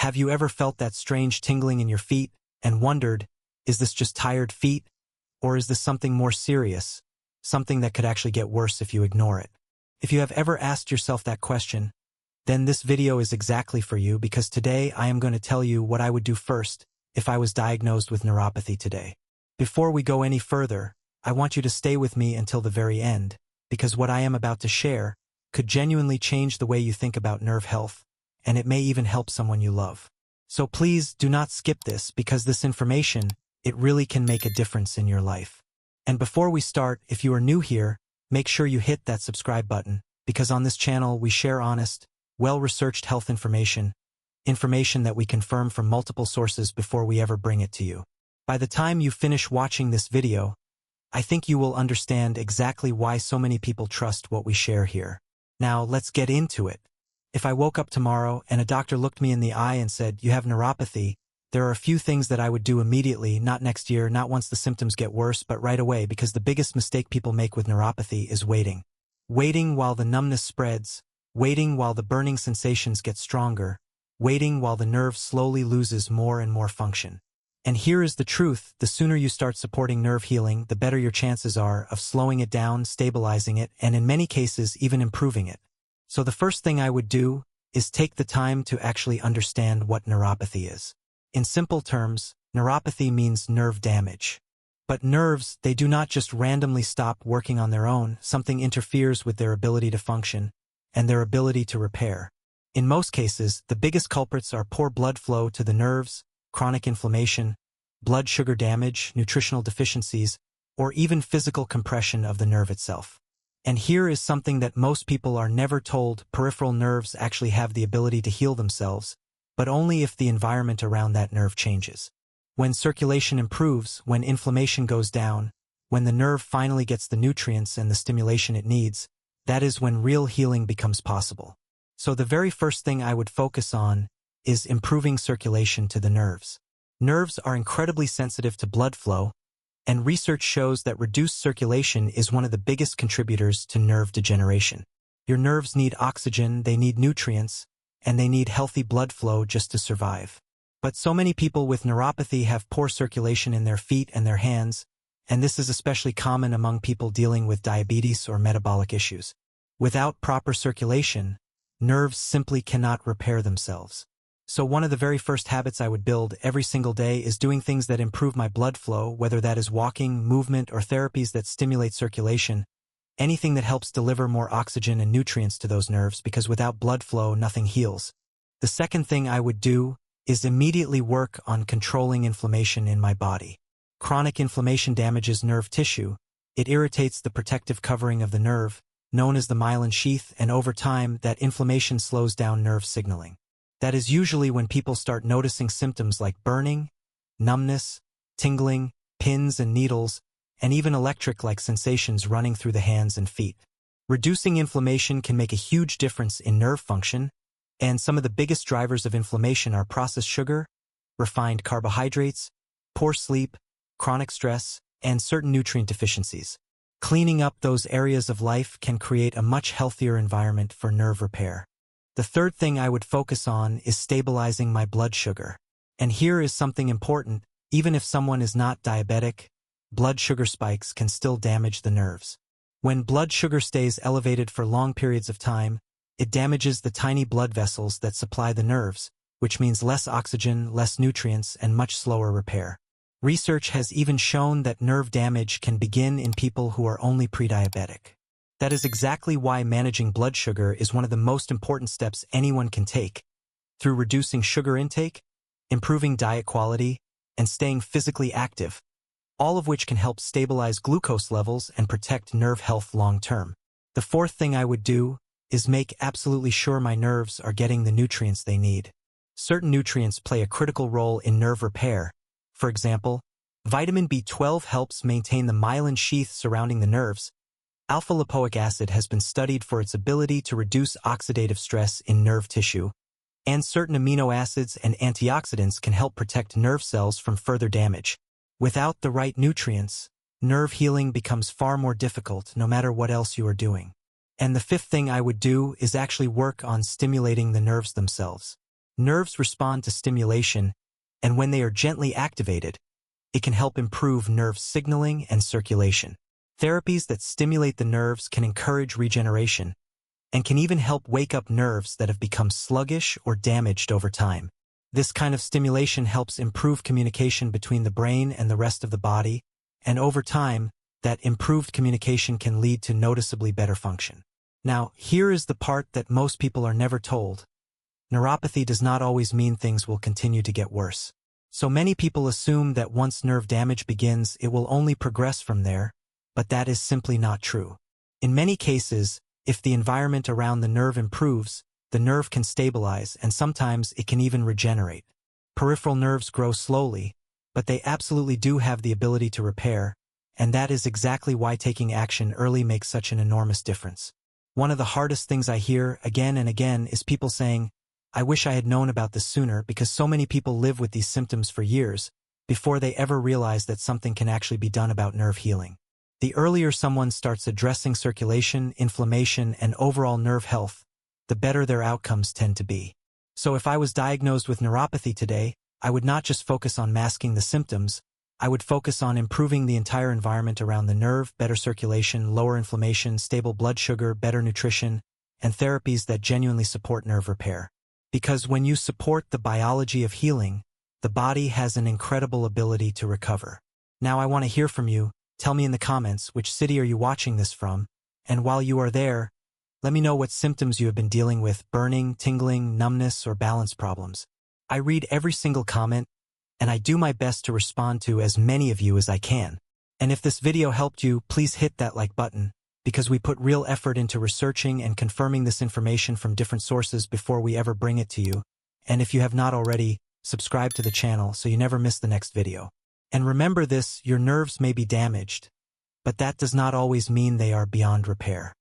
Have you ever felt that strange tingling in your feet and wondered, is this just tired feet? Or is this something more serious, something that could actually get worse if you ignore it? If you have ever asked yourself that question, then this video is exactly for you, because today I am going to tell you what I would do first if I was diagnosed with neuropathy today. Before we go any further, I want you to stay with me until the very end, because what I am about to share could genuinely change the way you think about nerve health, and it may even help someone you love. So please do not skip this, because this information, it really can make a difference in your life. And before we start, if you are new here, make sure you hit that subscribe button, because on this channel we share honest, well-researched health information that we confirm from multiple sources before we ever bring it to you. By the time you finish watching this video, I think you will understand exactly why so many people trust what we share here. Now, let's get into it. If I woke up tomorrow and a doctor looked me in the eye and said, "You have neuropathy," there are a few things that I would do immediately, not next year, not once the symptoms get worse, but right away, because the biggest mistake people make with neuropathy is waiting. Waiting while the numbness spreads, waiting while the burning sensations get stronger, waiting while the nerve slowly loses more and more function. And here is the truth: the sooner you start supporting nerve healing, the better your chances are of slowing it down, stabilizing it, and in many cases even improving it. So the first thing I would do is take the time to actually understand what neuropathy is. In simple terms, neuropathy means nerve damage. But nerves, they do not just randomly stop working on their own. Something interferes with their ability to function and their ability to repair. In most cases, the biggest culprits are poor blood flow to the nerves, chronic inflammation, blood sugar damage, nutritional deficiencies, or even physical compression of the nerve itself. And here is something that most people are never told: peripheral nerves actually have the ability to heal themselves, but only if the environment around that nerve changes. When circulation improves, when inflammation goes down, when the nerve finally gets the nutrients and the stimulation it needs, that is when real healing becomes possible. So the very first thing I would focus on is improving circulation to the nerves. Nerves are incredibly sensitive to blood flow, and research shows that reduced circulation is one of the biggest contributors to nerve degeneration. Your nerves need oxygen, they need nutrients, and they need healthy blood flow just to survive. But so many people with neuropathy have poor circulation in their feet and their hands, and this is especially common among people dealing with diabetes or metabolic issues. Without proper circulation, nerves simply cannot repair themselves. So one of the very first habits I would build every single day is doing things that improve my blood flow, whether that is walking, movement, or therapies that stimulate circulation. Anything that helps deliver more oxygen and nutrients to those nerves, because without blood flow, nothing heals. The second thing I would do is immediately work on controlling inflammation in my body. Chronic inflammation damages nerve tissue. It irritates the protective covering of the nerve, known as the myelin sheath, and over time, that inflammation slows down nerve signaling. That is usually when people start noticing symptoms like burning, numbness, tingling, pins and needles, and even electric-like sensations running through the hands and feet. Reducing inflammation can make a huge difference in nerve function, and some of the biggest drivers of inflammation are processed sugar, refined carbohydrates, poor sleep, chronic stress, and certain nutrient deficiencies. Cleaning up those areas of life can create a much healthier environment for nerve repair. The third thing I would focus on is stabilizing my blood sugar. And here is something important: even if someone is not diabetic, blood sugar spikes can still damage the nerves. When blood sugar stays elevated for long periods of time, it damages the tiny blood vessels that supply the nerves, which means less oxygen, less nutrients, and much slower repair. Research has even shown that nerve damage can begin in people who are only pre-diabetic. That is exactly why managing blood sugar is one of the most important steps anyone can take. Through reducing sugar intake, improving diet quality, and staying physically active, all of which can help stabilize glucose levels and protect nerve health long-term. The fourth thing I would do is make absolutely sure my nerves are getting the nutrients they need. Certain nutrients play a critical role in nerve repair. For example, vitamin B12 helps maintain the myelin sheath surrounding the nerves. Alpha-lipoic acid has been studied for its ability to reduce oxidative stress in nerve tissue, and certain amino acids and antioxidants can help protect nerve cells from further damage. Without the right nutrients, nerve healing becomes far more difficult no matter what else you are doing. And the fifth thing I would do is actually work on stimulating the nerves themselves. Nerves respond to stimulation, and when they are gently activated, it can help improve nerve signaling and circulation. Therapies that stimulate the nerves can encourage regeneration and can even help wake up nerves that have become sluggish or damaged over time. This kind of stimulation helps improve communication between the brain and the rest of the body, and over time, that improved communication can lead to noticeably better function. Now, here is the part that most people are never told. Neuropathy does not always mean things will continue to get worse. So many people assume that once nerve damage begins, it will only progress from there, but that is simply not true. In many cases, if the environment around the nerve improves, the nerve can stabilize, and sometimes it can even regenerate. Peripheral nerves grow slowly, but they absolutely do have the ability to repair, and that is exactly why taking action early makes such an enormous difference. One of the hardest things I hear again and again is people saying, "I wish I had known about this sooner," because so many people live with these symptoms for years before they ever realize that something can actually be done about nerve healing. The earlier someone starts addressing circulation, inflammation, and overall nerve health, the better their outcomes tend to be. So if I was diagnosed with neuropathy today, I would not just focus on masking the symptoms, I would focus on improving the entire environment around the nerve, better circulation, lower inflammation, stable blood sugar, better nutrition, and therapies that genuinely support nerve repair. Because when you support the biology of healing, the body has an incredible ability to recover. Now I want to hear from you. Tell me in the comments which city are you watching this from, and while you are there, let me know what symptoms you have been dealing with: burning, tingling, numbness, or balance problems. I read every single comment, and I do my best to respond to as many of you as I can. And if this video helped you, please hit that like button, because we put real effort into researching and confirming this information from different sources before we ever bring it to you. And if you have not already, subscribe to the channel so you never miss the next video. And remember this: your nerves may be damaged, but that does not always mean they are beyond repair.